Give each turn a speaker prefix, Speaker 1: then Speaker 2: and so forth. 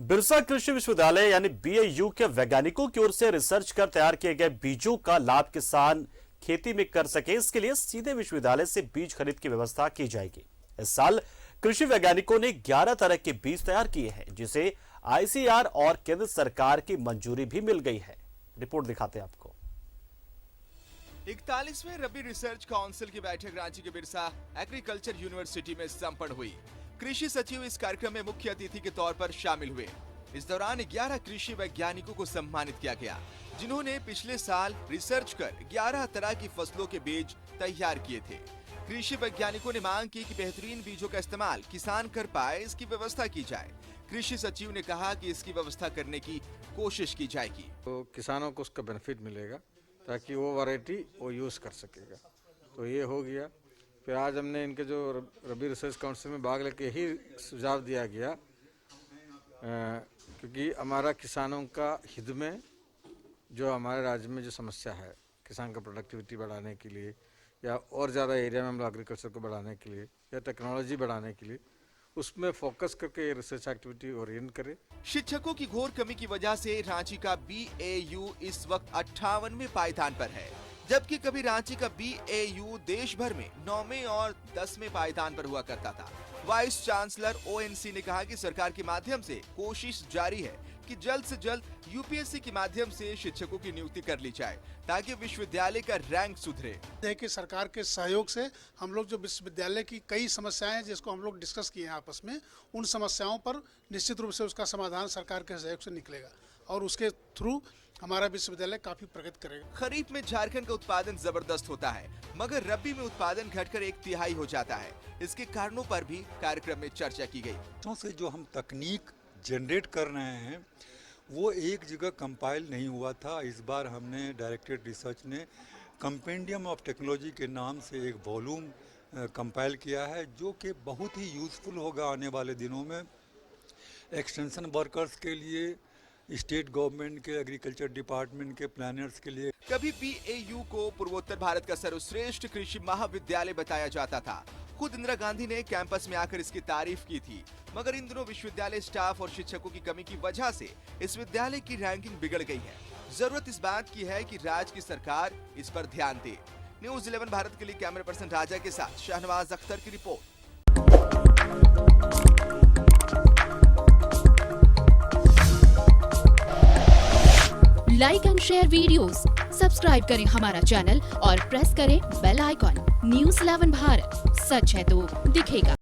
Speaker 1: बिरसा कृषि विश्वविद्यालय यानी बीएयू के वैज्ञानिकों की ओर से रिसर्च कर तैयार किए गए बीजों का लाभ किसान खेती में कर सके, इसके लिए सीधे विश्वविद्यालय से बीज खरीद की व्यवस्था की जाएगी। इस साल कृषि वैज्ञानिकों ने 11 तरह के बीज तैयार किए हैं, जिसे आईसीआर और केंद्र सरकार की मंजूरी भी मिल गई है। रिपोर्ट दिखाते हैं आपको।
Speaker 2: 41वें रबी रिसर्च काउंसिल की बैठक रांची के बिरसा एग्रीकल्चर यूनिवर्सिटी में संपन्न हुई। कृषि सचिव इस कार्यक्रम में मुख्य अतिथि के तौर पर शामिल हुए। इस दौरान 11 कृषि वैज्ञानिकों को सम्मानित किया गया, जिन्होंने पिछले साल रिसर्च कर 11 तरह की फसलों के बीज तैयार किए थे। कृषि वैज्ञानिकों ने मांग की कि बेहतरीन बीजों का इस्तेमाल किसान कर पाए, इसकी व्यवस्था की जाए। कृषि सचिव ने कहा कि इसकी व्यवस्था करने की कोशिश की जाएगी,
Speaker 3: तो किसानों को उसका बेनिफिट मिलेगा ताकि वो वैरायटी वो यूज़ कर सकेगा। तो ये हो गया। फिर आज हमने इनके जो रबी रिसर्च काउंसिल में भाग लेके यही सुझाव दिया गया, क्योंकि हमारा किसानों का हित में जो हमारे राज्य में जो समस्या है किसान का प्रोडक्टिविटी बढ़ाने के लिए या और ज़्यादा एरिया में हम लोग एग्रीकल्चर को बढ़ाने के लिए या टेक्नोलॉजी बढ़ाने के लिए, उसमें फोकस करके ये रिसर्च एक्टिविटी ओरिएंट करे।
Speaker 2: शिक्षकों की घोर कमी की वजह से रांची का बीएयू इस वक्त 58वें पायदान पर है, जबकि कभी रांची का बीएयू देश भर में 9वें और 10वें पायदान पर हुआ करता था। वाइस चांसलर ओएनसी ने कहा कि सरकार के माध्यम से कोशिश जारी है कि जल्द से जल्द यूपीएससी के माध्यम से शिक्षकों की नियुक्ति कर ली जाए, ताकि विश्वविद्यालय का रैंक सुधरे।
Speaker 4: कि सरकार के सहयोग से हम लोग जो विश्वविद्यालय की कई समस्याएं हैं जिसको हम लोग डिस्कस किए हैं आपस में, उन समस्याओं पर निश्चित रूप से उसका समाधान सरकार के सहयोग से निकलेगा और उसके थ्रू हमारा विश्वविद्यालय काफी प्रगति करेगा।
Speaker 2: खरीफ में झारखंड का उत्पादन जबरदस्त होता है, मगर रबी में उत्पादन घटकर 1/3 हो जाता है। इसके कारणों पर भी कार्यक्रम में चर्चा की गई।
Speaker 5: से जो हम तकनीक जनरेट कर रहे हैं वो एक जगह कंपाइल नहीं हुआ था। इस बार हमने डायरेक्टेड रिसर्च ने कंपेंडियम ऑफ टेक्नोलॉजी के नाम से एक वॉल्यूम कंपाइल किया है, जो कि बहुत ही यूज़फुल होगा आने वाले दिनों में एक्सटेंशन वर्कर्स के लिए, स्टेट गवर्नमेंट के, एग्रीकल्चर डिपार्टमेंट के, प्लानर्स के लिए।
Speaker 2: कभी बीएयू को पूर्वोत्तर भारत का सर्वश्रेष्ठ कृषि महाविद्यालय बताया जाता था। खुद इंदिरा गांधी ने कैंपस में आकर इसकी तारीफ की थी, मगर इन दिनों विश्वविद्यालय स्टाफ और शिक्षकों की कमी की वजह से इस विद्यालय की रैंकिंग बिगड़ गई है। जरूरत इस बात की है कि राज्य की सरकार इस पर ध्यान दे। न्यूज़ 11 भारत के लिए कैमरा पर्सन राजा के साथ शहनवाज अख्तर की report.
Speaker 6: Like and share videos, subscribe करें हमारा चैनल और प्रेस करें बेल आइकॉन। न्यूज़ 11 भारत, सच है तो दिखेगा।